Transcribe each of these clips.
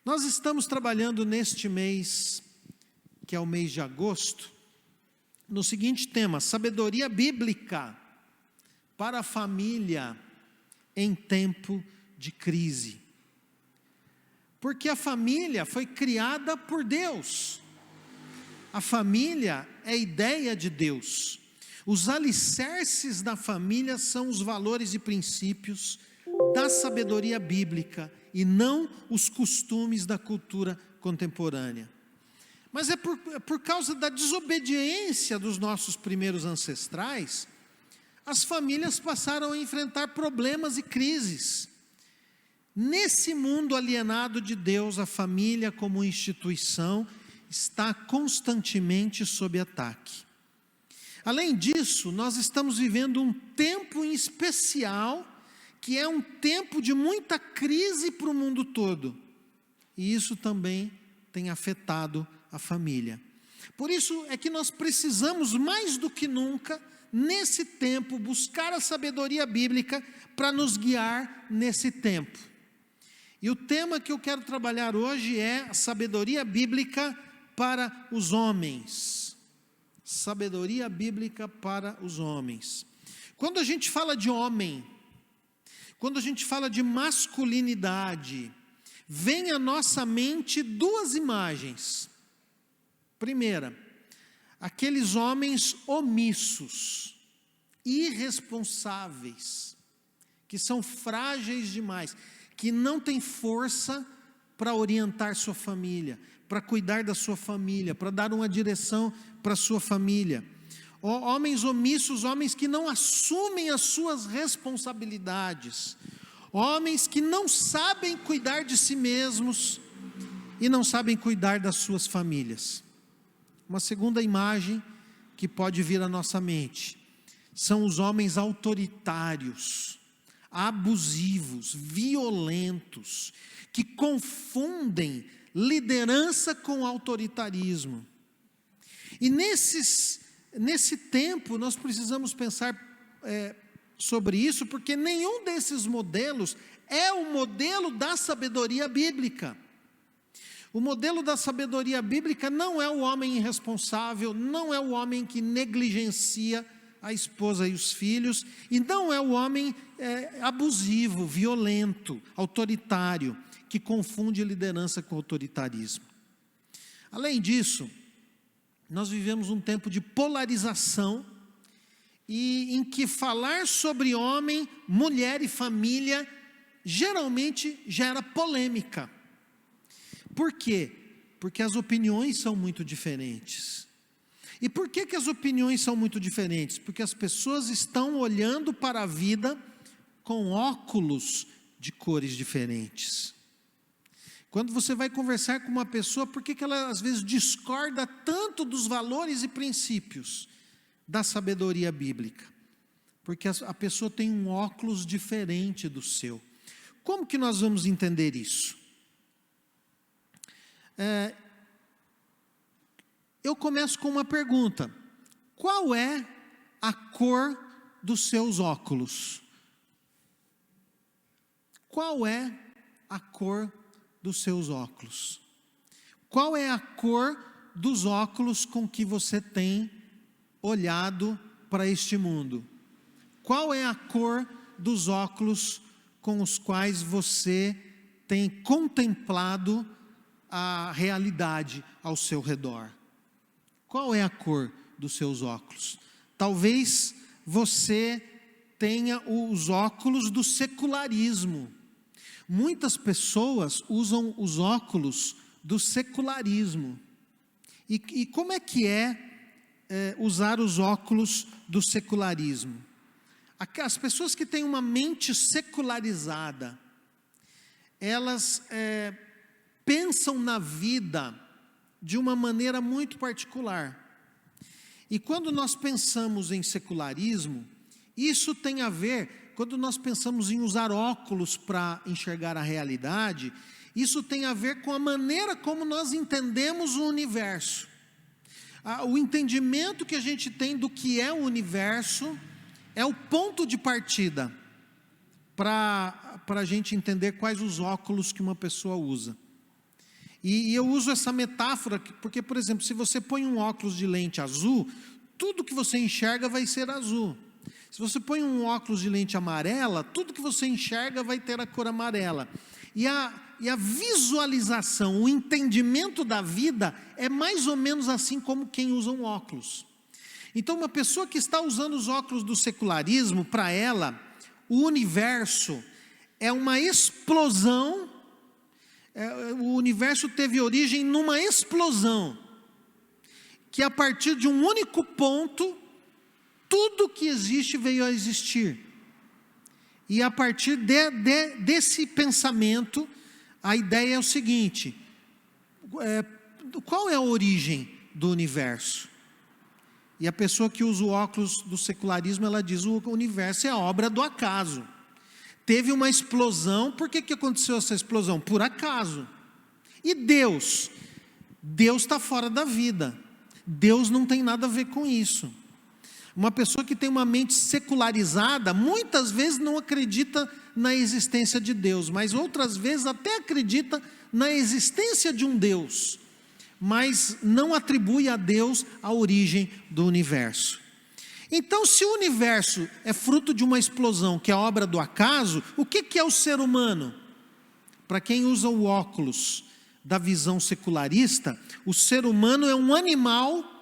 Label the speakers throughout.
Speaker 1: Nós estamos trabalhando neste mês, que é o mês de agosto, no seguinte tema: sabedoria bíblica para a família em tempo de crise. Porque a família foi criada por Deus. A família é a ideia de Deus. Os alicerces da família são os valores e princípios da sabedoria bíblica e não os costumes da cultura contemporânea. Mas é por causa da desobediência dos nossos primeiros ancestrais, as famílias passaram a enfrentar problemas e crises. Nesse mundo alienado de Deus, a família como instituição está constantemente sob ataque. Além disso, nós estamos vivendo um tempo em especial, que é um tempo de muita crise para o mundo todo. E isso também tem afetado a família. Por isso é que nós precisamos mais do que nunca, nesse tempo, buscar a sabedoria bíblica para nos guiar nesse tempo. E o tema que eu quero trabalhar hoje é a sabedoria bíblica para os homens. Sabedoria bíblica para os homens. Quando a gente fala de homem, quando a gente fala de masculinidade, vem à nossa mente duas imagens. Primeira, aqueles homens omissos, irresponsáveis, que são frágeis demais, que não têm força para orientar sua família, para cuidar da sua família, para dar uma direção para a sua família. Homens omissos, homens que não assumem as suas responsabilidades, homens que não sabem cuidar de si mesmos e não sabem cuidar das suas famílias. Uma segunda imagem que pode vir à nossa mente são os homens autoritários, abusivos, violentos, que confundem liderança com autoritarismo. E nesse tempo nós precisamos pensar sobre isso, porque nenhum desses modelos é o modelo da sabedoria bíblica. O modelo da sabedoria bíblica não é o homem irresponsável, não é o homem que negligencia a esposa e os filhos, e não é o homem abusivo, violento, autoritário, que confunde liderança com autoritarismo. Além disso, nós vivemos um tempo de polarização, e em que falar sobre homem, mulher e família geralmente gera polêmica. Por quê? Porque as opiniões são muito diferentes. E por que as opiniões são muito diferentes? Porque as pessoas estão olhando para a vida com óculos de cores diferentes. Quando você vai conversar com uma pessoa, por que ela às vezes discorda tanto dos valores e princípios da sabedoria bíblica? Porque a pessoa tem um óculos diferente do seu. Como que nós vamos entender isso? Eu começo com uma pergunta: qual é a cor dos seus óculos? Qual é a cor dos seus óculos? Qual é a cor dos óculos com que você tem olhado para este mundo? Qual é a cor dos óculos com os quais você tem contemplado a realidade ao seu redor? Qual é a cor dos seus óculos? Talvez você tenha os óculos do secularismo. Muitas pessoas usam os óculos do secularismo. E como é que usar os óculos do secularismo? As pessoas que têm uma mente secularizada, elas pensam na vida de uma maneira muito particular. E quando nós pensamos em secularismo, isso tem a ver, quando nós pensamos em usar óculos para enxergar a realidade, isso tem a ver com a maneira como nós entendemos o universo. O entendimento que a gente tem do que é o universo é o ponto de partida para a gente entender quais os óculos que uma pessoa usa. E eu uso essa metáfora porque, por exemplo, se você põe um óculos de lente azul, tudo que você enxerga vai ser azul. Se você põe um óculos de lente amarela, tudo que você enxerga vai ter a cor amarela. E a visualização, o entendimento da vida é mais ou menos assim como quem usa um óculos. Então, uma pessoa que está usando os óculos do secularismo, para ela, o universo é uma explosão. O universo teve origem numa explosão, que a partir de um único ponto, tudo que existe veio a existir. E a partir desse pensamento, a ideia é o seguinte: qual é a origem do universo? E a pessoa que usa o óculos do secularismo, ela diz: o universo é a obra do acaso. Teve uma explosão. Por que aconteceu essa explosão? Por acaso. E Deus? Deus está fora da vida. Deus não tem nada a ver com isso. Uma pessoa que tem uma mente secularizada, muitas vezes não acredita na existência de Deus, mas outras vezes até acredita na existência de um Deus, mas não atribui a Deus a origem do universo. Então, se o universo é fruto de uma explosão, que é obra do acaso, o que é o ser humano? Para quem usa o óculos da visão secularista, o ser humano é um animal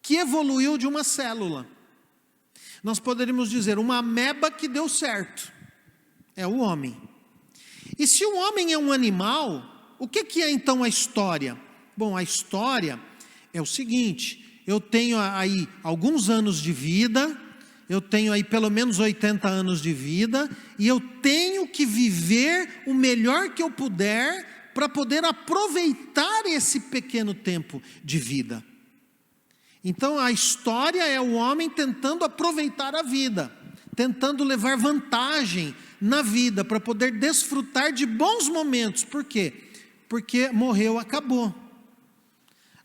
Speaker 1: que evoluiu de uma célula. Nós poderíamos dizer, uma ameba que deu certo. É o homem. E se o homem é um animal, o que é então a história? Bom, a história é o seguinte: eu tenho aí alguns anos de vida, eu tenho aí pelo menos 80 anos de vida, e eu tenho que viver o melhor que eu puder, para poder aproveitar esse pequeno tempo de vida. Então a história é o homem tentando aproveitar a vida, tentando levar vantagem na vida, para poder desfrutar de bons momentos. Por quê? Porque morreu, acabou.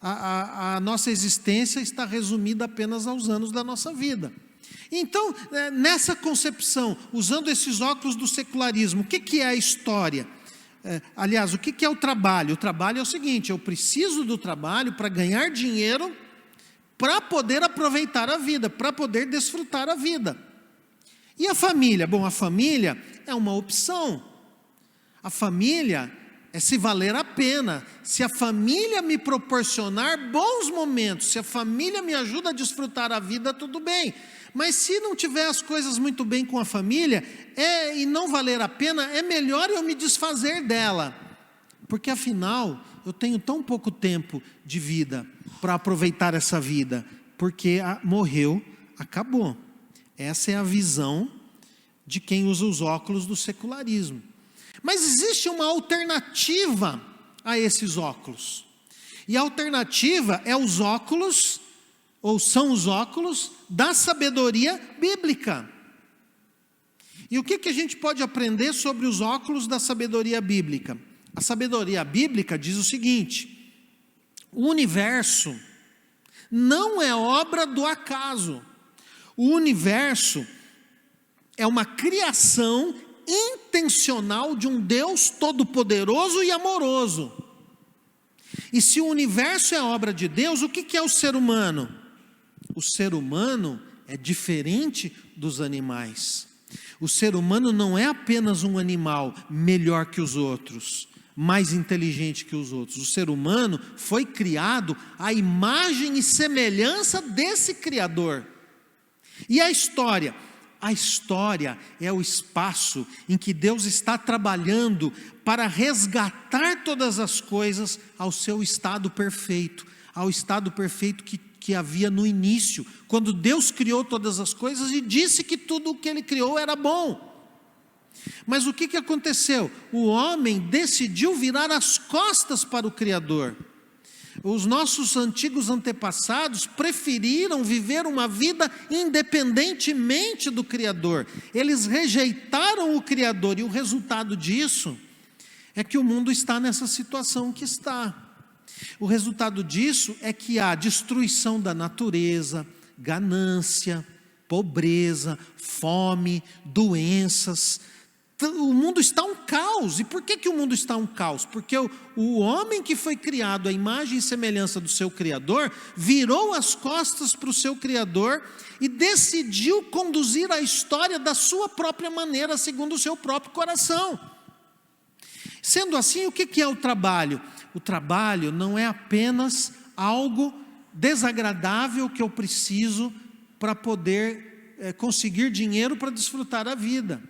Speaker 1: A nossa existência está resumida apenas aos anos da nossa vida. Então, nessa concepção, usando esses óculos do secularismo, o que é a história? Aliás, o que é o trabalho? O trabalho é o seguinte: eu preciso do trabalho para ganhar dinheiro, para poder aproveitar a vida, para poder desfrutar a vida. E a família? Bom, a família é uma opção. A família é se valer a pena. Se a família me proporcionar bons momentos, se a família me ajuda a desfrutar a vida, tudo bem. Mas se não tiver as coisas muito bem com a família, e não valer a pena, é melhor eu me desfazer dela. Porque afinal, eu tenho tão pouco tempo de vida para aproveitar essa vida, porque morreu, acabou. Essa é a visão de quem usa os óculos do secularismo. Mas existe uma alternativa a esses óculos. E a alternativa é os óculos, ou são os óculos da sabedoria bíblica. E o que a gente pode aprender sobre os óculos da sabedoria bíblica? A sabedoria bíblica diz o seguinte: o universo não é obra do acaso. O universo é uma criação intencional de um Deus todo-poderoso e amoroso. E se o universo é obra de Deus, o que é o ser humano? O ser humano é diferente dos animais. O ser humano não é apenas um animal melhor que os outros, mais inteligente que os outros. O ser humano foi criado à imagem e semelhança desse Criador. E a história? A história é o espaço em que Deus está trabalhando para resgatar todas as coisas ao seu estado perfeito, ao estado perfeito que havia no início, quando Deus criou todas as coisas e disse que tudo o que Ele criou era bom. Mas o que aconteceu? O homem decidiu virar as costas para o Criador. Os nossos antigos antepassados preferiram viver uma vida independentemente do Criador. Eles rejeitaram o Criador, e o resultado disso é que o mundo está nessa situação que está. O resultado disso é que há destruição da natureza, ganância, pobreza, fome, doenças. O mundo está um caos. E por que o mundo está um caos? Porque o homem que foi criado à imagem e semelhança do seu Criador, virou as costas para o seu Criador e decidiu conduzir a história da sua própria maneira, segundo o seu próprio coração. Sendo assim, o que é o trabalho? O trabalho não é apenas algo desagradável que eu preciso para poder conseguir dinheiro para desfrutar a vida.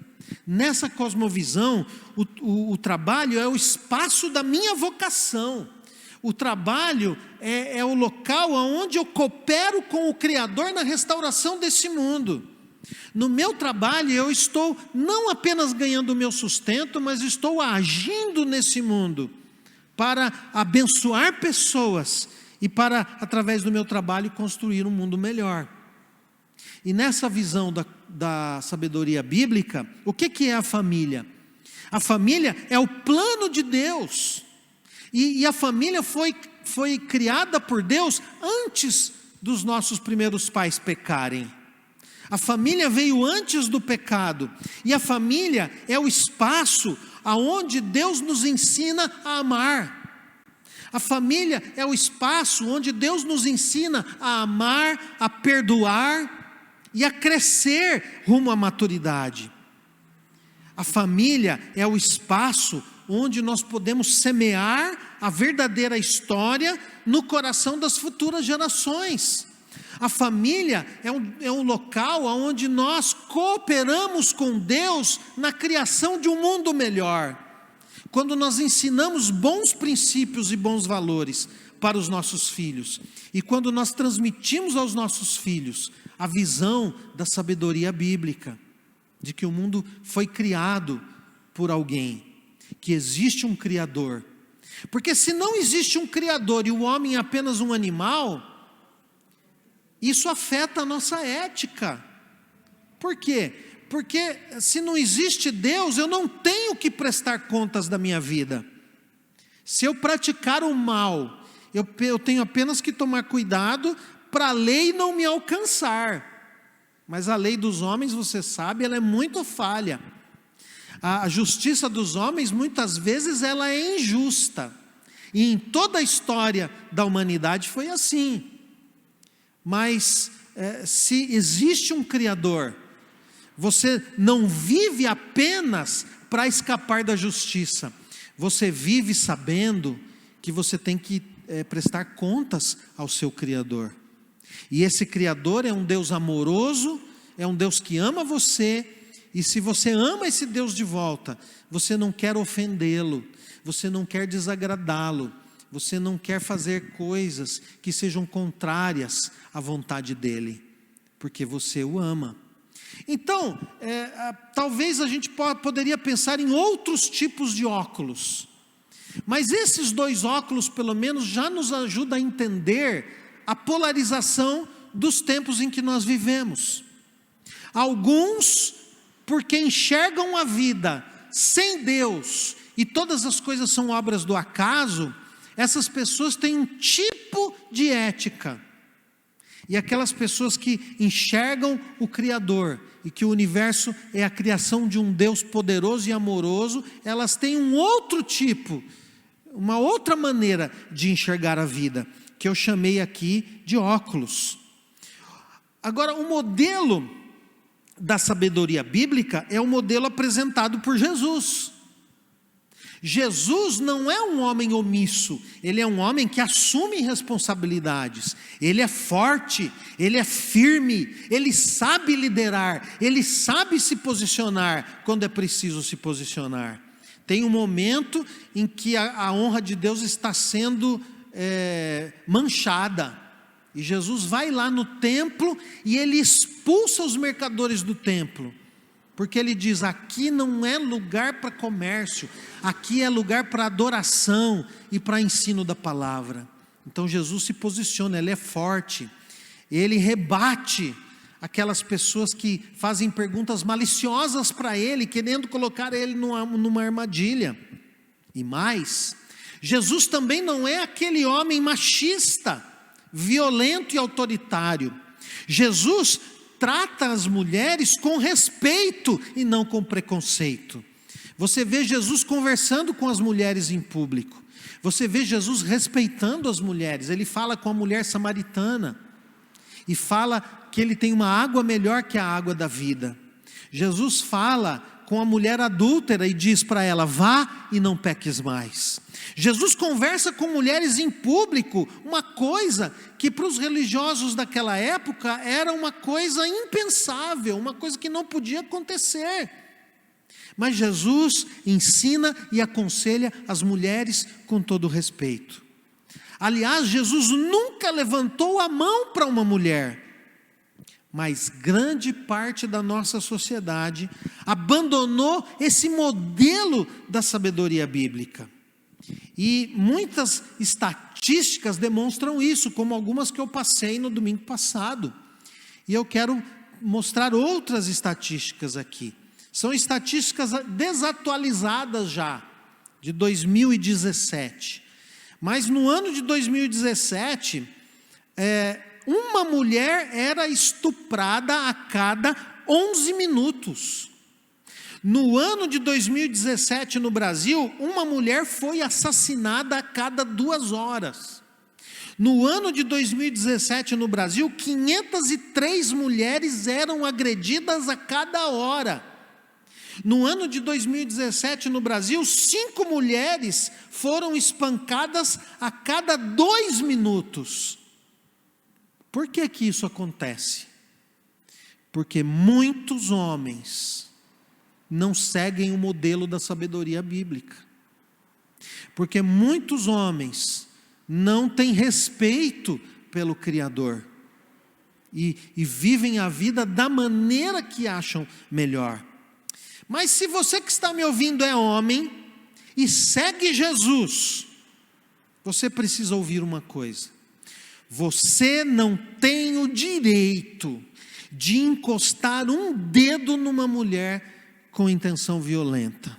Speaker 1: Nessa cosmovisão, o trabalho é o espaço da minha vocação. O trabalho é o local onde eu coopero com o Criador na restauração desse mundo. No meu trabalho, eu estou não apenas ganhando o meu sustento, mas estou agindo nesse mundo para abençoar pessoas e para, através do meu trabalho, construir um mundo melhor. E nessa visão da sabedoria bíblica, o que é a família? A família é o plano de Deus. E a família foi criada por Deus antes dos nossos primeiros pais pecarem. A família veio antes do pecado. E a família é o espaço aonde Deus nos ensina a amar. A família é o espaço onde Deus nos ensina a amar, a perdoar e a crescer rumo à maturidade. A família é o espaço onde nós podemos semear a verdadeira história no coração das futuras gerações. A família é um local onde nós cooperamos com Deus na criação de um mundo melhor. Quando nós ensinamos bons princípios e bons valores para os nossos filhos, e quando nós transmitimos aos nossos filhos a visão da sabedoria bíblica, de que o mundo foi criado por alguém, que existe um Criador. Porque se não existe um Criador e o homem é apenas um animal, isso afeta a nossa ética. Por quê? Porque se não existe Deus, eu não tenho que prestar contas da minha vida. Se eu praticar o mal, eu tenho apenas que tomar cuidado para a lei não me alcançar. Mas a lei dos homens, você sabe, ela é muito falha. A justiça dos homens, muitas vezes, ela é injusta. E em toda a história da humanidade foi assim. Mas se existe um Criador, você não vive apenas para escapar da justiça. Você vive sabendo que você tem que prestar contas ao seu Criador. E esse Criador é um Deus amoroso, é um Deus que ama você. E se você ama esse Deus de volta, você não quer ofendê-lo, você não quer desagradá-lo, você não quer fazer coisas que sejam contrárias à vontade dEle, porque você o ama. Então, talvez a gente poderia pensar em outros tipos de óculos, mas esses dois óculos pelo menos já nos ajudam a entender a polarização dos tempos em que nós vivemos. Alguns, porque enxergam a vida sem Deus e todas as coisas são obras do acaso, essas pessoas têm um tipo de ética. E aquelas pessoas que enxergam o Criador e que o universo é a criação de um Deus poderoso e amoroso, elas têm um outro tipo, uma outra maneira de enxergar a vida, que eu chamei aqui de óculos. Agora, o modelo da sabedoria bíblica é o modelo apresentado por Jesus. Jesus não é um homem omisso, ele é um homem que assume responsabilidades, ele é forte, ele é firme, ele sabe liderar, ele sabe se posicionar quando é preciso se posicionar. Tem um momento em que a honra de Deus está sendo manchada, e Jesus vai lá no templo e ele expulsa os mercadores do templo, porque ele diz: aqui não é lugar para comércio, aqui é lugar para adoração e para ensino da palavra. Então Jesus se posiciona, ele é forte, ele rebate aquelas pessoas que fazem perguntas maliciosas para ele, querendo colocar ele numa armadilha. E mais, Jesus também não é aquele homem machista, violento e autoritário. Jesus trata as mulheres com respeito e não com preconceito. Você vê Jesus conversando com as mulheres em público. Você vê Jesus respeitando as mulheres. Ele fala com a mulher samaritana e fala que ele tem uma água melhor que a água da vida. Jesus fala com a mulher adúltera e diz para ela: vá e não peques mais. Jesus conversa com mulheres em público, uma coisa que para os religiosos daquela época era uma coisa impensável, uma coisa que não podia acontecer. Mas Jesus ensina e aconselha as mulheres com todo respeito. Aliás, Jesus nunca levantou a mão para uma mulher, mas grande parte da nossa sociedade abandonou esse modelo da sabedoria bíblica. E muitas estatísticas demonstram isso, como algumas que eu passei no domingo passado. E eu quero mostrar outras estatísticas aqui. São estatísticas desatualizadas já, de 2017. Mas no ano de 2017, uma mulher era estuprada a cada 11 minutos. No ano de 2017 no Brasil, uma mulher foi assassinada a cada 2 horas. No ano de 2017 no Brasil, 503 mulheres eram agredidas a cada hora. No ano de 2017 no Brasil, 5 mulheres foram espancadas a cada 2 minutos. Por que que isso acontece? Porque muitos homens não seguem o modelo da sabedoria bíblica. Porque muitos homens não têm respeito pelo Criador. E vivem a vida da maneira que acham melhor. Mas se você que está me ouvindo é homem e segue Jesus, você precisa ouvir uma coisa: você não tem o direito de encostar um dedo numa mulher com intenção violenta.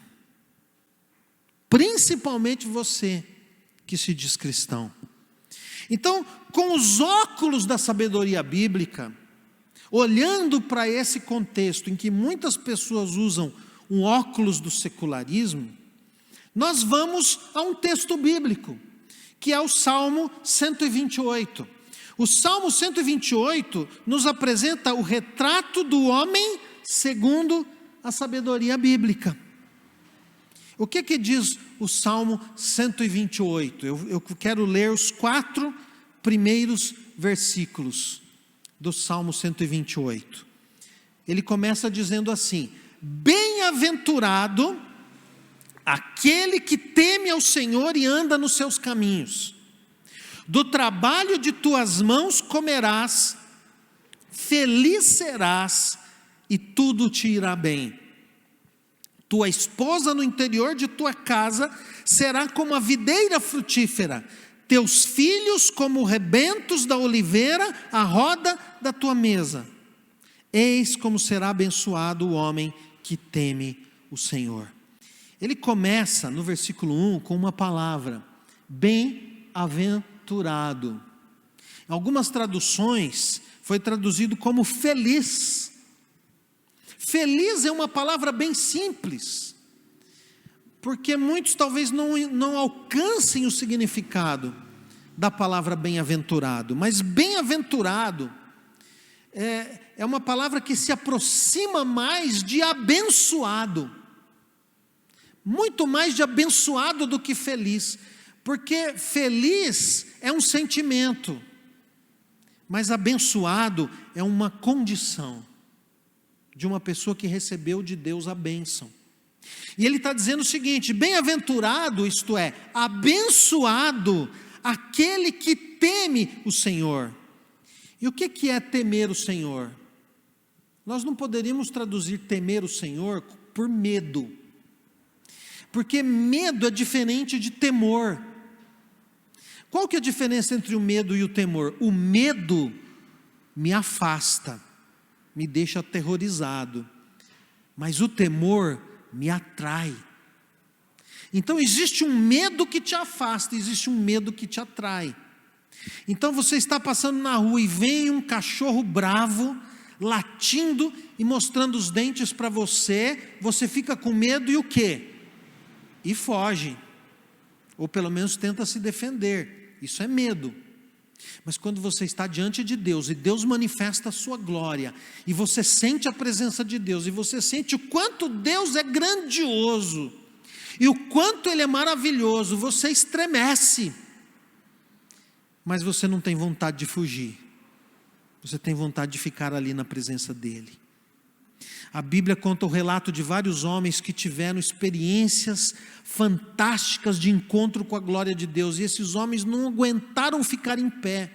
Speaker 1: Principalmente você que se diz cristão. Então, com os óculos da sabedoria bíblica, olhando para esse contexto em que muitas pessoas usam um óculos do secularismo, nós vamos a um texto bíblico, que é o Salmo 128. O Salmo 128 nos apresenta o retrato do homem segundo a sabedoria bíblica. O que diz o Salmo 128? Eu quero ler os 4 primeiros versículos do Salmo 128. Ele começa dizendo assim: bem-aventurado aquele que teme ao Senhor e anda nos seus caminhos. Do trabalho de tuas mãos comerás, feliz serás e tudo te irá bem. Tua esposa no interior de tua casa será como a videira frutífera, teus filhos como rebentos da oliveira à roda da tua mesa. Eis como será abençoado o homem que teme o Senhor. Ele começa no versículo 1 com uma palavra: bem-aventurado. Em algumas traduções foi traduzido como feliz. Feliz é uma palavra bem simples, porque muitos talvez não alcancem o significado da palavra bem-aventurado. Mas bem-aventurado é uma palavra que se aproxima mais de abençoado. Muito mais de abençoado do que feliz. Porque feliz é um sentimento, mas abençoado é uma condição de uma pessoa que recebeu de Deus a bênção. E ele está dizendo o seguinte: bem-aventurado, isto é, abençoado, aquele que teme o Senhor. E o que é temer o Senhor? Nós não poderíamos traduzir temer o Senhor por medo, porque medo é diferente de temor. Qual que é a diferença entre o medo e o temor? O medo me afasta, me deixa aterrorizado, mas o temor me atrai. Então existe um medo que te afasta, existe um medo que te atrai. Então você está passando na rua e vem um cachorro bravo, latindo e mostrando os dentes para você, você fica com medo e o quê? e foge, ou pelo menos tenta se defender. Isso é medo. Mas quando você está diante de Deus, e Deus manifesta a sua glória, e você sente a presença de Deus, e você sente o quanto Deus é grandioso, e o quanto Ele é maravilhoso, você estremece, mas você não tem vontade de fugir, você tem vontade de ficar ali na presença dEle. A Bíblia conta o relato de vários homens que tiveram experiências fantásticas de encontro com a glória de Deus, e esses homens não aguentaram ficar em pé,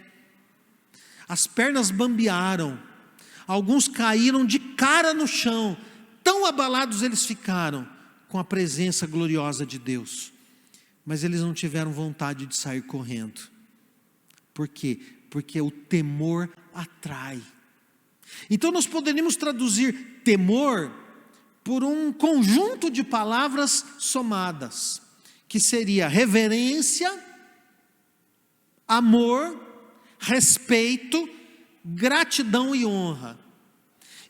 Speaker 1: as pernas bambearam, alguns caíram de cara no chão, tão abalados eles ficaram com a presença gloriosa de Deus, mas eles não tiveram vontade de sair correndo. Por quê? Porque o temor atrai. Então nós poderíamos traduzir temor por um conjunto de palavras somadas, que seria reverência, amor, respeito, gratidão e honra.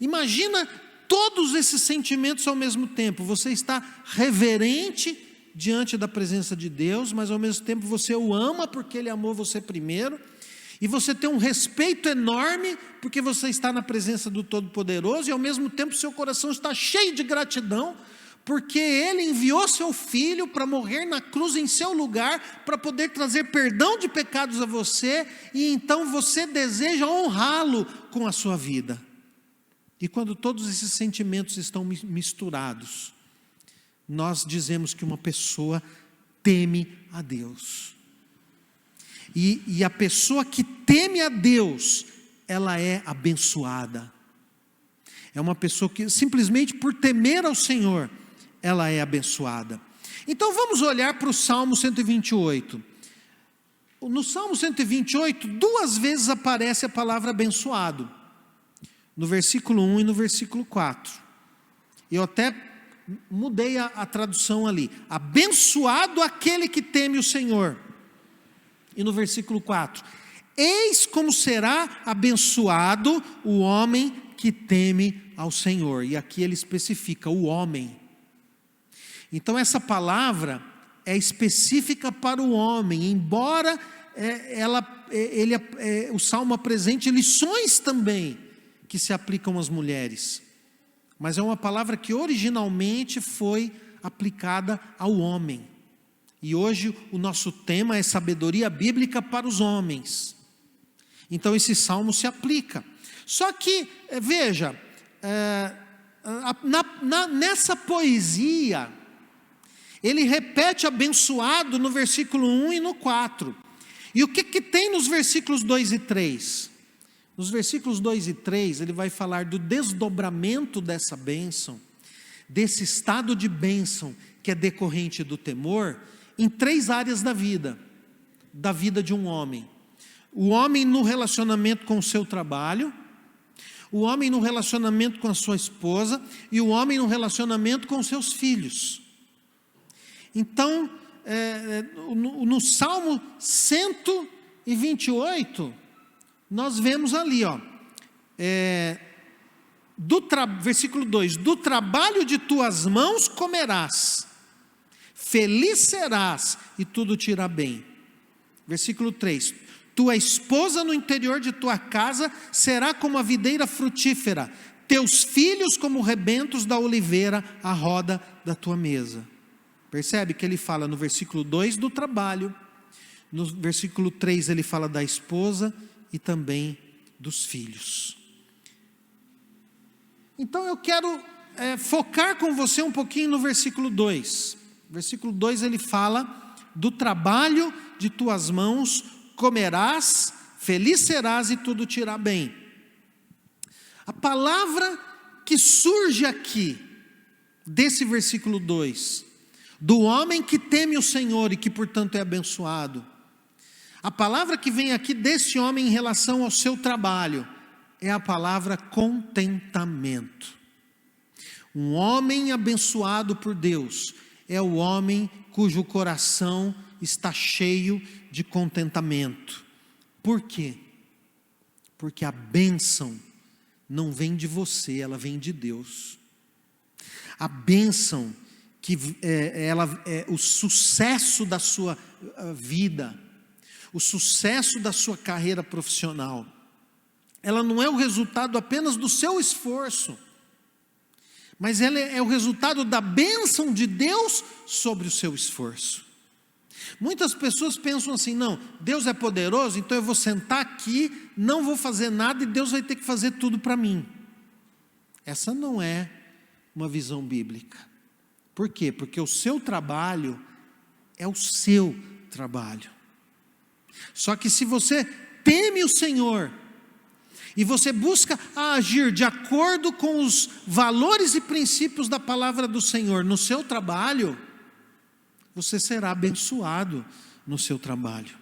Speaker 1: Imagina todos esses sentimentos ao mesmo tempo. Você está reverente diante da presença de Deus, mas ao mesmo tempo você o ama porque Ele amou você primeiro. E você tem um respeito enorme, porque você está na presença do Todo-Poderoso, e ao mesmo tempo seu coração está cheio de gratidão, porque Ele enviou seu Filho para morrer na cruz em seu lugar, para poder trazer perdão de pecados a você, e então você deseja honrá-lo com a sua vida. E quando todos esses sentimentos estão misturados, nós dizemos que uma pessoa teme a Deus. E a pessoa que teme a Deus, ela é abençoada. É uma pessoa que simplesmente por temer ao Senhor, ela é abençoada. Então vamos olhar para o Salmo 128. No Salmo 128, 2 vezes aparece a palavra abençoado. No versículo 1 e no versículo 4. Eu até mudei a tradução ali. Abençoado aquele que teme o Senhor. E no versículo 4, eis como será abençoado o homem que teme ao Senhor. E aqui ele especifica, o homem. Então essa palavra é específica para o homem, embora o Salmo apresente lições também, que se aplicam às mulheres. Mas é uma palavra que originalmente foi aplicada ao homem. E hoje o nosso tema é sabedoria bíblica para os homens. Então esse salmo se aplica. Só que, veja, nessa poesia, ele repete abençoado no versículo 1 e no 4. E o que tem nos versículos 2 e 3? Nos versículos 2 e 3, ele vai falar do desdobramento dessa bênção, desse estado de bênção que é decorrente do temor, em 3 áreas da vida de um homem. O homem no relacionamento com o seu trabalho, o homem no relacionamento com a sua esposa, e o homem no relacionamento com os seus filhos. Então, no Salmo 128, nós vemos ali, versículo 2, do trabalho de tuas mãos comerás, feliz serás e tudo te irá bem. Versículo 3, tua esposa no interior de tua casa será como a videira frutífera, teus filhos como rebentos da oliveira à roda da tua mesa. Percebe que ele fala no versículo 2 do trabalho, no versículo 3 ele fala da esposa e também dos filhos. Então eu quero focar com você um pouquinho no versículo 2. Versículo 2 ele fala do trabalho de tuas mãos comerás, feliz serás e tudo te irá bem. A palavra que surge aqui, desse versículo 2, do homem que teme o Senhor e que portanto é abençoado, a palavra que vem aqui desse homem em relação ao seu trabalho, é a palavra contentamento. Um homem abençoado por Deus, é o homem cujo coração está cheio de contentamento. Por quê? Porque a bênção não vem de você, ela vem de Deus. A bênção que o sucesso da sua vida, o sucesso da sua carreira profissional, ela não é o resultado apenas do seu esforço, mas ela é o resultado da bênção de Deus sobre o seu esforço. Muitas pessoas pensam assim: não, Deus é poderoso, então eu vou sentar aqui, não vou fazer nada e Deus vai ter que fazer tudo para mim. Essa não é uma visão bíblica. Por quê? Porque o seu trabalho é o seu trabalho. Só que se você teme o Senhor e você busca agir de acordo com os valores e princípios da palavra do Senhor no seu trabalho, você será abençoado no seu trabalho.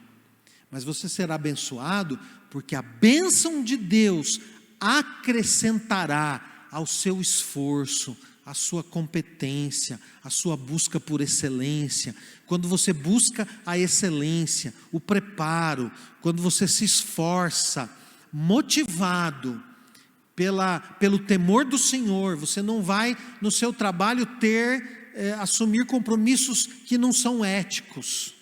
Speaker 1: Mas você será abençoado porque a bênção de Deus acrescentará ao seu esforço, a sua competência, a sua busca por excelência. Quando você busca a excelência, o preparo, quando você se esforça, motivado pelo temor do Senhor, você não vai no seu trabalho assumir compromissos que não são éticos.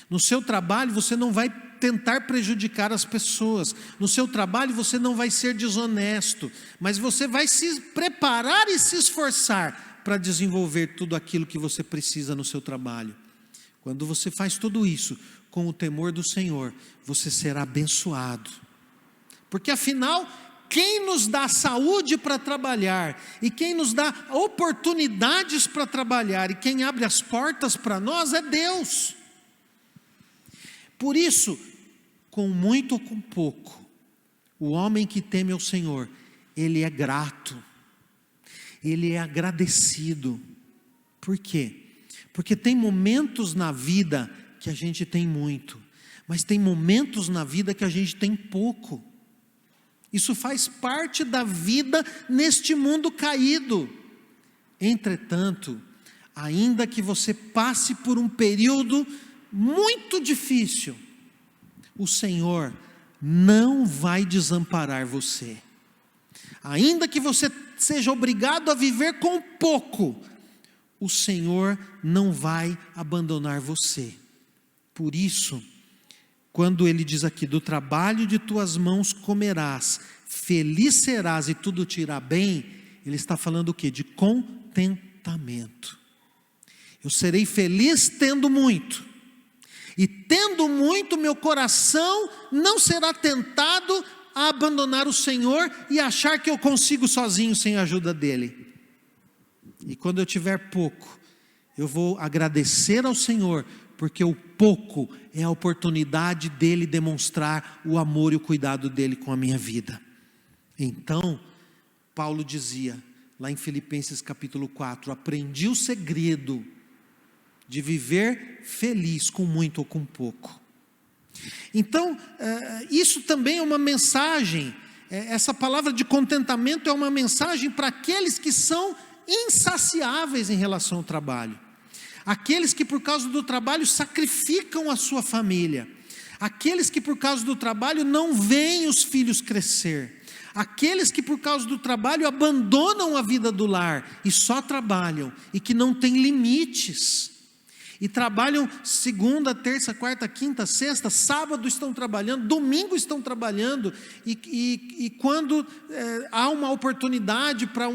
Speaker 1: No seu trabalho você não vai tentar prejudicar as pessoas. No seu trabalho você não vai ser desonesto, mas você vai se preparar e se esforçar para desenvolver tudo aquilo que você precisa no seu trabalho. Quando você faz tudo isso com o temor do Senhor, você será abençoado. Porque afinal, quem nos dá saúde para trabalhar, e quem nos dá oportunidades para trabalhar, e quem abre as portas para nós é Deus. Por isso, com muito ou com pouco, o homem que teme ao Senhor, ele é grato, ele é agradecido. Por quê? Porque tem momentos na vida que a gente tem muito, mas tem momentos na vida que a gente tem pouco. Isso faz parte da vida neste mundo caído. Entretanto, ainda que você passe por um período muito difícil, o Senhor não vai desamparar você. Ainda que você seja obrigado a viver com pouco, o Senhor não vai abandonar você. Por isso, quando ele diz aqui: do trabalho de tuas mãos comerás, feliz serás e tudo te irá bem, ele está falando o quê? De contentamento. Eu serei feliz tendo muito, e tendo muito, meu coração não será tentado a abandonar o Senhor e achar que eu consigo sozinho sem a ajuda dele. E quando eu tiver pouco, eu vou agradecer ao Senhor, porque o pouco é a oportunidade dele demonstrar o amor e o cuidado dele com a minha vida. Então, Paulo dizia lá em Filipenses capítulo 4, aprendi o segredo de viver feliz com muito ou com pouco. Então, isso também é uma mensagem, essa palavra de contentamento é uma mensagem para aqueles que são insaciáveis em relação ao trabalho. Aqueles que por causa do trabalho sacrificam a sua família. Aqueles que por causa do trabalho não veem os filhos crescer. Aqueles que por causa do trabalho abandonam a vida do lar e só trabalham, e que não têm limites. E trabalham segunda, terça, quarta, quinta, sexta, sábado estão trabalhando, domingo estão trabalhando, e quando há uma oportunidade para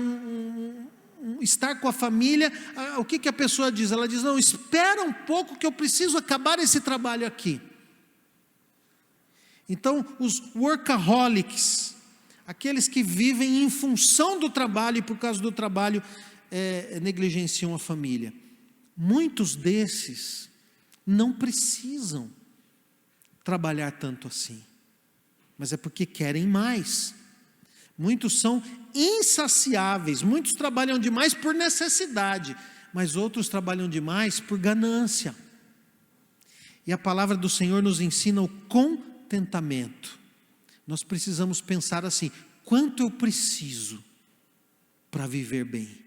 Speaker 1: estar com a família, o que a pessoa diz? Ela diz: não, espera um pouco que eu preciso acabar esse trabalho aqui. Então, os workaholics, aqueles que vivem em função do trabalho e por causa do trabalho negligenciam a família. Muitos desses não precisam trabalhar tanto assim, mas é porque querem mais. Muitos são insaciáveis, muitos trabalham demais por necessidade, mas outros trabalham demais por ganância. E a palavra do Senhor nos ensina o contentamento. Nós precisamos pensar assim: quanto eu preciso para viver bem?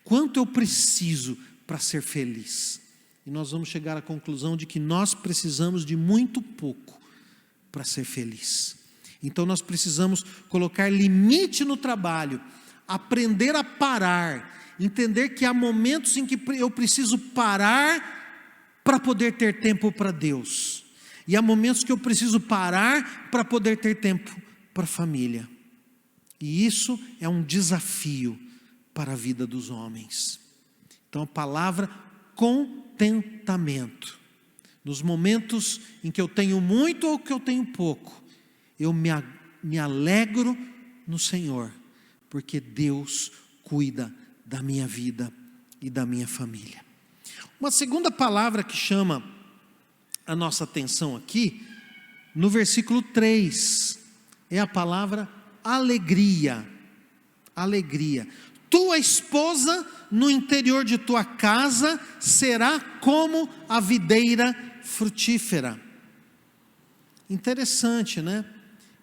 Speaker 1: Quanto eu preciso para ser feliz? E nós vamos chegar à conclusão de que nós precisamos de muito pouco para ser feliz. Então nós precisamos colocar limite no trabalho, aprender a parar entender que há momentos em que eu preciso parar para poder ter tempo para Deus, e há momentos que eu preciso parar para poder ter tempo para a família, e isso é um desafio para a vida dos homens. Então a palavra contentamento, nos momentos em que eu tenho muito ou que eu tenho pouco, eu me alegro no Senhor, porque Deus cuida da minha vida e da minha família. Uma segunda palavra que chama a nossa atenção aqui, no versículo 3, é a palavra alegria. Alegria. Tua esposa no interior de tua casa será como a videira frutífera. Interessante, né?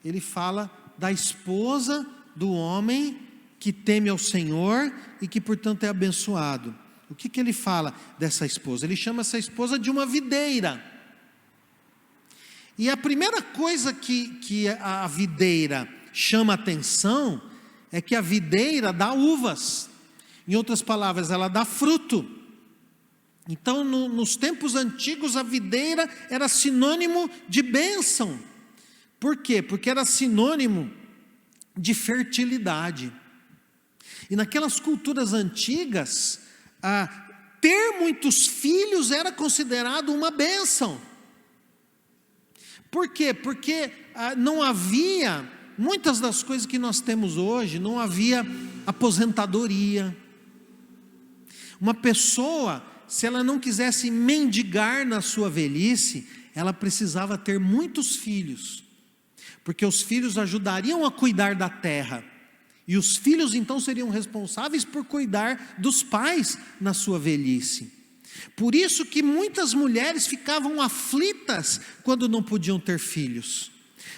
Speaker 1: Ele fala da esposa do homem que teme ao Senhor e que portanto é abençoado. O que ele fala dessa esposa? Ele chama essa esposa de uma videira. E a primeira coisa que a videira chama a atenção é que a videira dá uvas. Em outras palavras, ela dá fruto. Então, nos tempos antigos, a videira era sinônimo de bênção. Por quê? Porque era sinônimo de fertilidade. E naquelas culturas antigas, ter muitos filhos era considerado uma bênção. Por quê? Porque não havia, muitas das coisas que nós temos hoje, não havia aposentadoria. Uma pessoa, se ela não quisesse mendigar na sua velhice, ela precisava ter muitos filhos, porque os filhos ajudariam a cuidar da terra, e os filhos então seriam responsáveis por cuidar dos pais na sua velhice. Por isso que muitas mulheres ficavam aflitas quando não podiam ter filhos.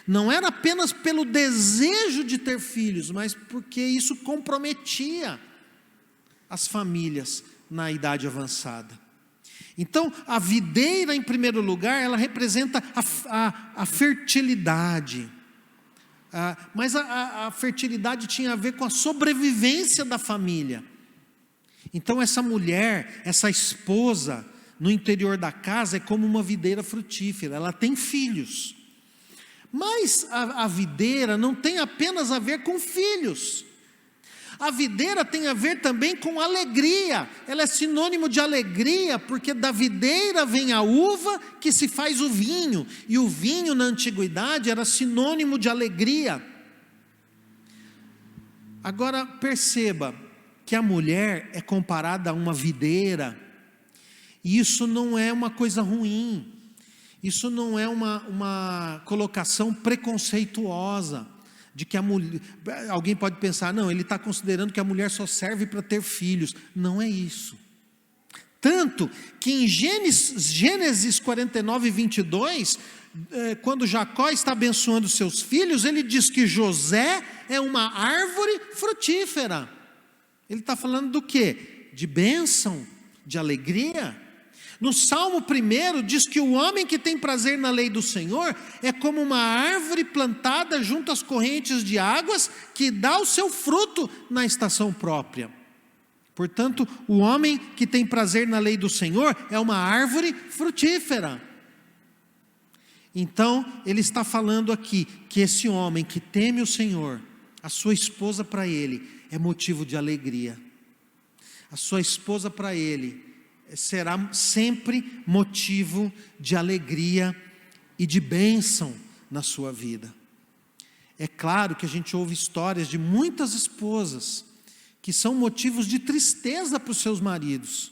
Speaker 1: Não era apenas pelo desejo de ter filhos, mas porque isso comprometia as famílias na idade avançada. Então, a videira, em primeiro lugar, ela representa a fertilidade. Mas a fertilidade tinha a ver com a sobrevivência da família. Então essa mulher, essa esposa, no interior da casa é como uma videira frutífera, ela tem filhos. Mas a videira não tem apenas a ver com filhos. A videira tem a ver também com alegria. Ela é sinônimo de alegria, porque da videira vem a uva que se faz o vinho. E o vinho na antiguidade era sinônimo de alegria. Agora perceba que a mulher é comparada a uma videira. E isso não é uma coisa ruim. Isso não é uma colocação preconceituosa. De que a mulher, alguém pode pensar, não, ele está considerando que a mulher só serve para ter filhos. Não é isso. Tanto que em Gênesis 49, 22, quando Jacó está abençoando seus filhos, ele diz que José é uma árvore frutífera. Ele está falando do quê? De bênção, de alegria. No Salmo 1 diz que o homem que tem prazer na lei do Senhor é como uma árvore plantada junto às correntes de águas que dá o seu fruto na estação própria. Portanto, o homem que tem prazer na lei do Senhor é uma árvore frutífera. Então, ele está falando aqui que esse homem que teme o Senhor, a sua esposa para ele é motivo de alegria. A sua esposa para ele será sempre motivo de alegria e de bênção na sua vida. É claro que a gente ouve histórias de muitas esposas que são motivos de tristeza para os seus maridos,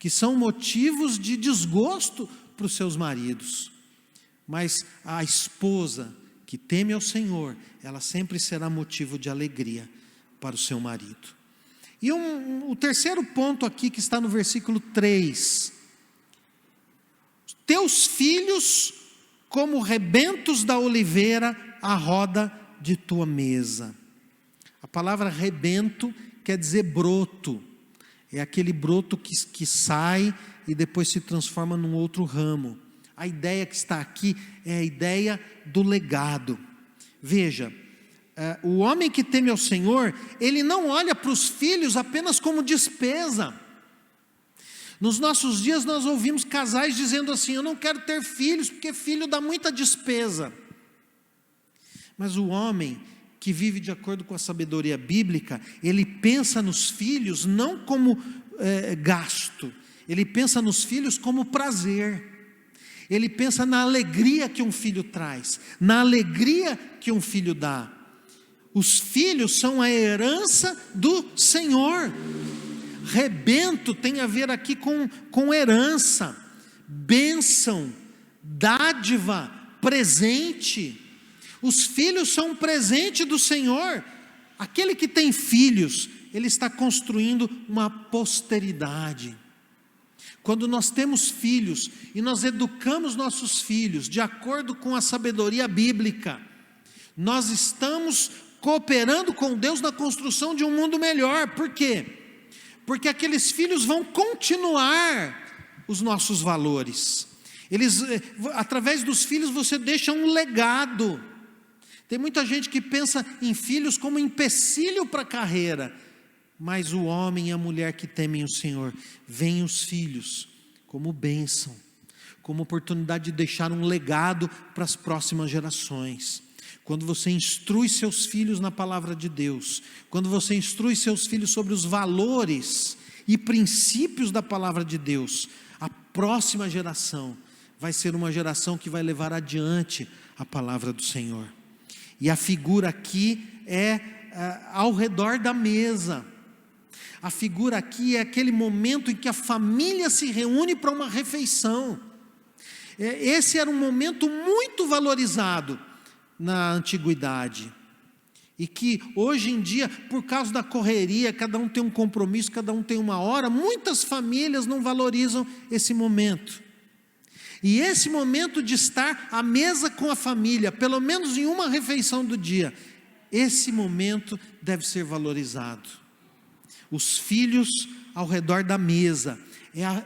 Speaker 1: que são motivos de desgosto para os seus maridos, mas a esposa que teme ao Senhor, ela sempre será motivo de alegria para o seu marido. E o terceiro ponto aqui que está no versículo 3. Teus filhos como rebentos da oliveira à roda de tua mesa. A palavra rebento quer dizer broto. É aquele broto que sai e depois se transforma num outro ramo. A ideia que está aqui é a ideia do legado. Veja, o homem que teme ao Senhor, ele não olha para os filhos apenas como despesa. Nos nossos dias nós ouvimos casais dizendo assim: eu não quero ter filhos porque filho dá muita despesa. Mas o homem que vive de acordo com a sabedoria bíblica, ele pensa nos filhos não como gasto, ele pensa nos filhos como prazer, ele pensa na alegria que um filho traz, na alegria que um filho dá. Os filhos são a herança do Senhor. Rebento tem a ver aqui com herança, bênção, dádiva, presente. Os filhos são um presente do Senhor. Aquele que tem filhos, ele está construindo uma posteridade. Quando nós temos filhos e nós educamos nossos filhos de acordo com a sabedoria bíblica, nós estamos cooperando com Deus na construção de um mundo melhor. Por quê? Porque aqueles filhos vão continuar os nossos valores. Através dos filhos você deixa um legado. Tem muita gente que pensa em filhos como empecilho para a carreira, mas o homem e a mulher que temem o Senhor, veem os filhos como bênção, como oportunidade de deixar um legado para as próximas gerações. Quando você instrui seus filhos na palavra de Deus, quando você instrui seus filhos sobre os valores e princípios da palavra de Deus, a próxima geração vai ser uma geração que vai levar adiante a palavra do Senhor. E a figura aqui é ao redor da mesa. A figura aqui é aquele momento em que a família se reúne para uma refeição. Esse era um momento muito valorizado na antiguidade. E que hoje em dia, por causa da correria, cada um tem um compromisso, cada um tem uma hora, muitas famílias não valorizam esse momento. E esse momento de estar à mesa com a família, pelo menos em uma refeição do dia, esse momento deve ser valorizado. Os filhos ao redor da mesa,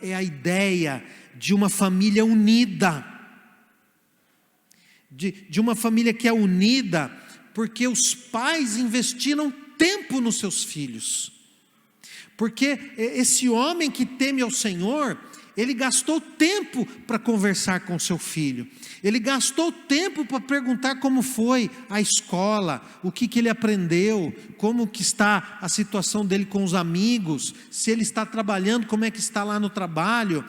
Speaker 1: é a ideia de uma família unida, de uma família que é unida, porque os pais investiram tempo nos seus filhos, porque esse homem que teme ao Senhor, ele gastou tempo para conversar com seu filho, ele gastou tempo para perguntar como foi a escola, o que ele aprendeu, como que está a situação dele com os amigos, se ele está trabalhando, como é que está lá no trabalho.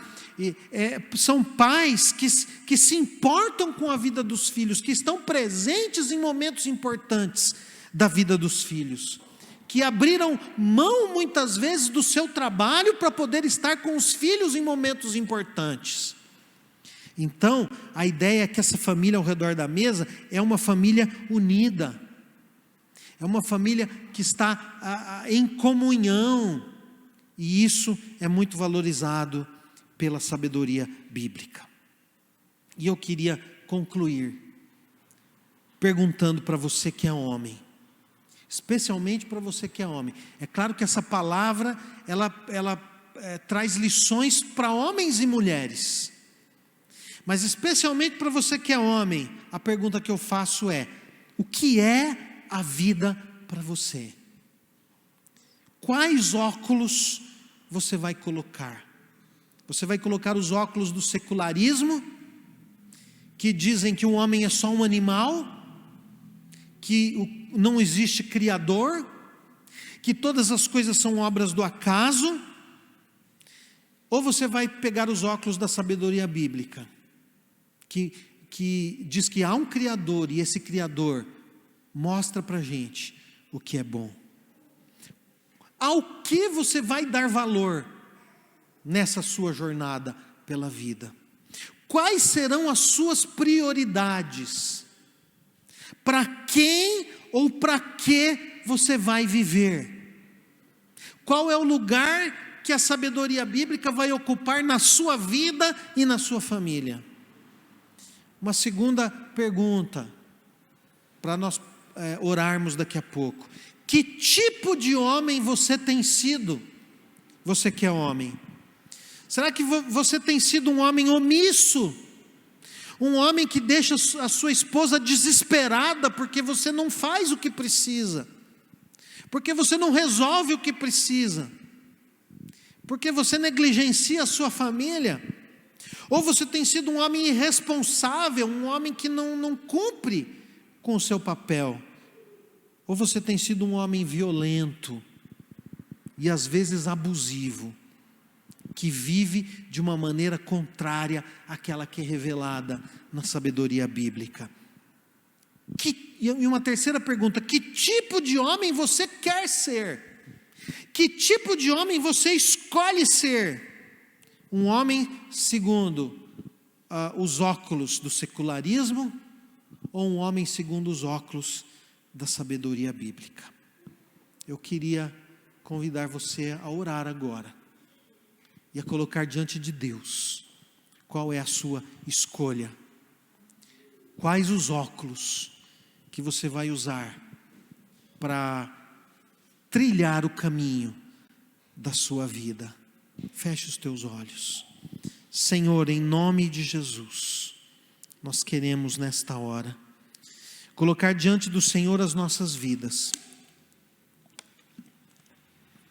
Speaker 1: São pais que se importam com a vida dos filhos, que estão presentes em momentos importantes da vida dos filhos, que abriram mão muitas vezes do seu trabalho para poder estar com os filhos em momentos importantes. Então, a ideia é que essa família ao redor da mesa é uma família unida, é uma família que está em comunhão, e isso é muito valorizado pela sabedoria bíblica. E eu queria concluir perguntando para você que é homem, especialmente para você que é homem. É claro que essa palavra, ela traz lições para homens e mulheres, mas especialmente para você que é homem, a pergunta que eu faço é: o que é a vida para você? Quais óculos você vai colocar? Você vai colocar os óculos do secularismo, que dizem que o homem é só um animal, que não existe Criador, que todas as coisas são obras do acaso? Ou você vai pegar os óculos da sabedoria bíblica, que diz que há um Criador, e esse Criador mostra para a gente o que é bom? Ao que você vai dar valor nessa sua jornada pela vida? Quais serão as suas prioridades? Para quem ou para que você vai viver? Qual é o lugar que a sabedoria bíblica vai ocupar na sua vida e na sua família? Uma segunda pergunta, para nós orarmos daqui a pouco: que tipo de homem você tem sido? Você que é homem, será que você tem sido um homem omisso? Um homem que deixa a sua esposa desesperada porque você não faz o que precisa, porque você não resolve o que precisa, porque você negligencia a sua família. Ou você tem sido um homem irresponsável, um homem que não cumpre com o seu papel. Ou você tem sido um homem violento e às vezes abusivo, que vive de uma maneira contrária àquela que é revelada na sabedoria bíblica. E uma terceira pergunta: que tipo de homem você quer ser? Que tipo de homem você escolhe ser? Um homem segundo os óculos do secularismo, ou um homem segundo os óculos da sabedoria bíblica? Eu queria convidar você a orar agora e a colocar diante de Deus qual é a sua escolha, quais os óculos que você vai usar para trilhar o caminho da sua vida. Feche os teus olhos. Senhor, em nome de Jesus, nós queremos nesta hora colocar diante do Senhor as nossas vidas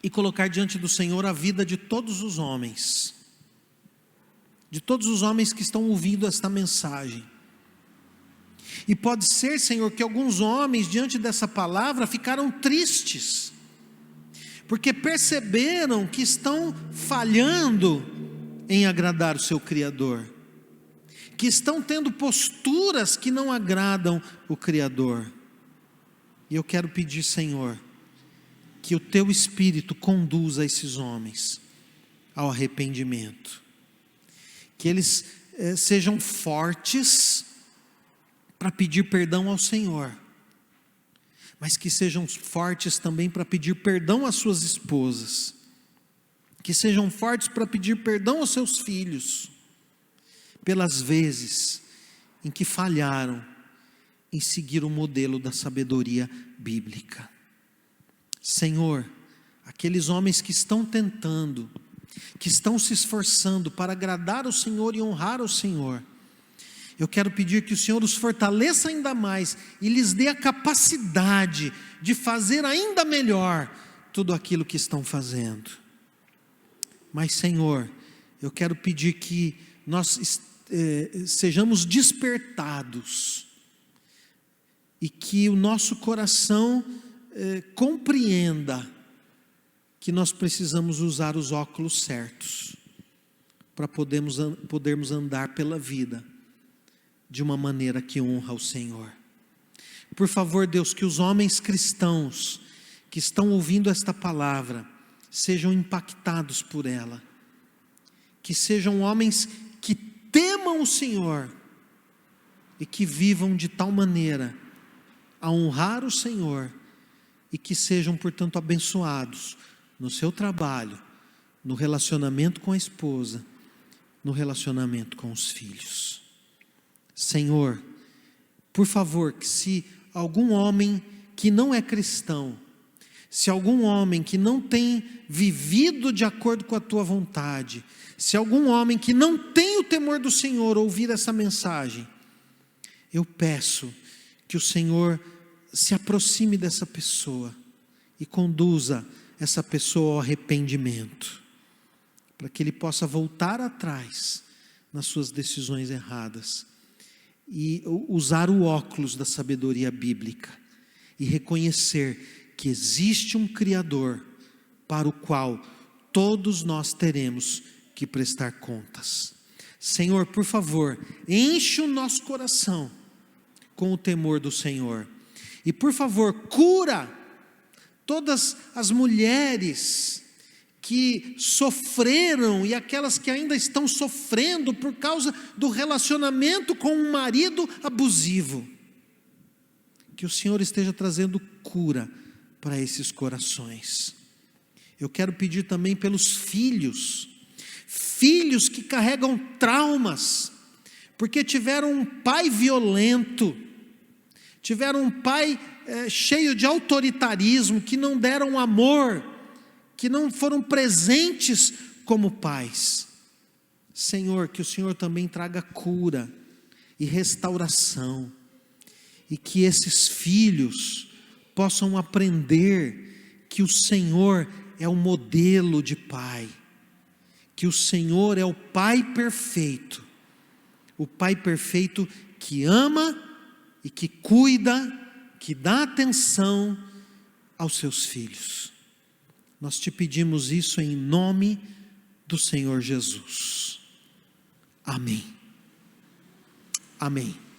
Speaker 1: e colocar diante do Senhor a vida de todos os homens que estão ouvindo esta mensagem. E pode ser, Senhor, que alguns homens diante dessa palavra ficaram tristes, porque perceberam que estão falhando em agradar o seu Criador, que estão tendo posturas que não agradam o Criador. E eu quero pedir, Senhor, que o Teu Espírito conduza esses homens ao arrependimento, que eles sejam fortes para pedir perdão ao Senhor, mas que sejam fortes também para pedir perdão às suas esposas, que sejam fortes para pedir perdão aos seus filhos, pelas vezes em que falharam em seguir o modelo da sabedoria bíblica. Senhor, aqueles homens que estão tentando, que estão se esforçando para agradar o Senhor e honrar o Senhor, eu quero pedir que o Senhor os fortaleça ainda mais e lhes dê a capacidade de fazer ainda melhor tudo aquilo que estão fazendo. Mas, Senhor, eu quero pedir que nós sejamos despertados e que o nosso coração compreenda que nós precisamos usar os óculos certos para podermos andar pela vida de uma maneira que honra ao Senhor. Por favor, Deus, que os homens cristãos que estão ouvindo esta palavra sejam impactados por ela, que sejam homens que temam o Senhor e que vivam de tal maneira a honrar o Senhor, e que sejam, portanto, abençoados no seu trabalho, no relacionamento com a esposa, no relacionamento com os filhos. Senhor, por favor, que se algum homem que não é cristão, se algum homem que não tem vivido de acordo com a Tua vontade, se algum homem que não tem o temor do Senhor ouvir essa mensagem, eu peço que o Senhor se aproxime dessa pessoa e conduza essa pessoa ao arrependimento, para que ele possa voltar atrás nas suas decisões erradas e usar o óculos da sabedoria bíblica e reconhecer que existe um Criador para o qual todos nós teremos que prestar contas. Senhor, por favor, enche o nosso coração com o temor do Senhor e, por favor, cura todas as mulheres que sofreram e aquelas que ainda estão sofrendo por causa do relacionamento com um marido abusivo. Que o Senhor esteja trazendo cura para esses corações. Eu quero pedir também pelos filhos que carregam traumas, porque tiveram um pai violento, tiveram um pai cheio de autoritarismo, que não deram amor, que não foram presentes como pais. Senhor, que o Senhor também traga cura e restauração, e que esses filhos possam aprender que o Senhor é o modelo de pai, que o Senhor é o Pai perfeito, o Pai perfeito que ama e que cuida, que dá atenção aos seus filhos. Nós te pedimos isso em nome do Senhor Jesus. Amém. Amém.